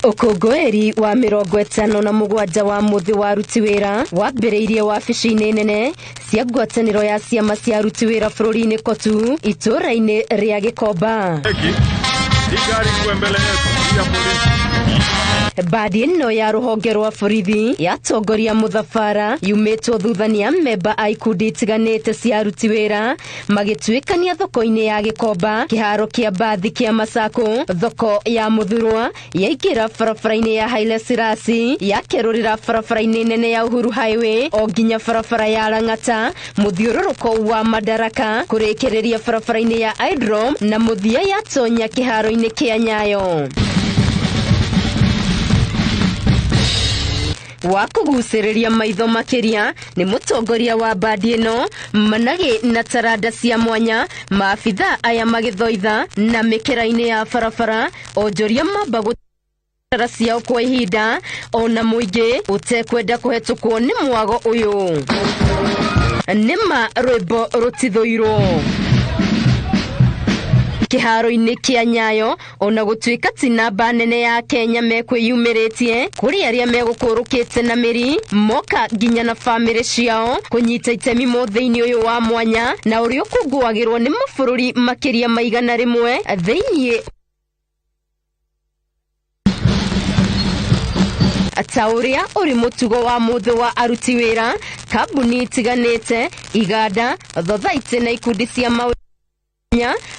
Ukungwiri wa 57 wa muthi wa aruti wira wambiriirie wabici-ini nene cia ngwataniro ya ciama cia aruti wira bururi-ini Kotu itura-ini ria Gikomba. Badi ino ya ruhonge rwa borithi yatongoria muthafara yumitwo thuthania memba a ikundi itiganite cia aruti wira magituikania thoko-ini ya Gikomba, kiharo kia mbathi kia Masako, thoko ya Muthurwa, yaingira barabara-ini ya Haile Selassie, yakerurira barabara-ini nene ya Uhuru Highway o nginya barabara ya Lang'ata, muthiururuko wa Madaraka, kurikiriria barabara-ini ya Aerodrome na muthia yatonya kiharo-ini kia Nyayo. Wa kuguciriria maitho makiria ni mutongoria wa badi ino Manage na taranda cia mwanya, maabitha aya magithoitha na mikira-ini ya barabara onjoria mamba gutara ciao kwa ihinda ona muingi utekwenda kuhetukwo ni mwago uyu. Nima rwimbo rutithuirwo kiharo-ini kia Nyayo ona gutuika ti namba nene ya Kenya mekwiyumiritie kuri aria megukurukite na miri moka nginya na family ciao kunyita itemi muthiini uyu wa mwanya na uri ukungwagirwo ni mabururi makiria maigana rimwe thiini atauria uri mutugo wa muthi wa aruti wira, kambuni itiganite, iganda, thothaiti na ikundi cia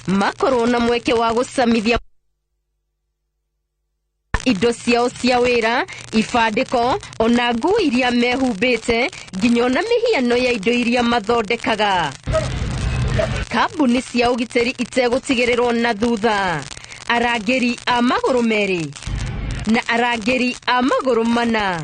makorwo na mweke wa gucamithia indo ciao cia wira, ifandiko ona nguo iria mehumbite nginya na mihiano ya indo iria mathondekaga. Kambuni cia ugitiri itegutigirirwo na thutha, arangeri a maguru meri na arangeri a maguru mana.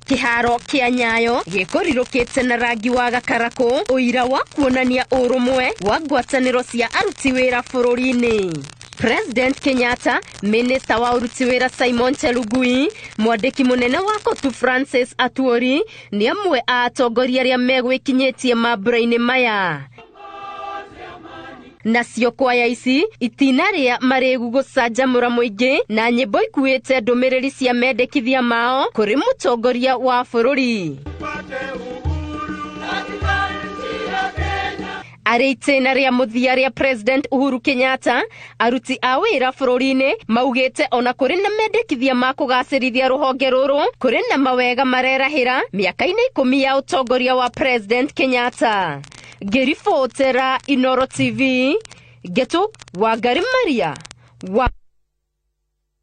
Kiharo kia Nyayo gikurirukite na rangi wa gakaraku, uira wa kuonania urumwe wa ngwataniro cia aruti wira bururi-ini. President Kenyatta, Minister wa aruti wira Simon Chelugui, mwandiki munene wa Kotu Francis Atwoli ni amwe a atongoria aria megwikinyitie mambura-ini maya. Nacio kwaya ici itinaria maregu gucanjamura muingi na nyimbo ikuite ndumiriri cia mendekithia mao kuri mutongoria wa bururi. Ari itena ria muthia ria President Uhuru Kenyatta, aruti a wira bururi-ini maugite ona kuri na mendekithia ma kugacirithia ruhonge ruru kuri na mawega marerahira miaka-ini 10 ya utongoria wa President Kenyatta. Gerifotera Inoro TV, Geto Wangari Maria wa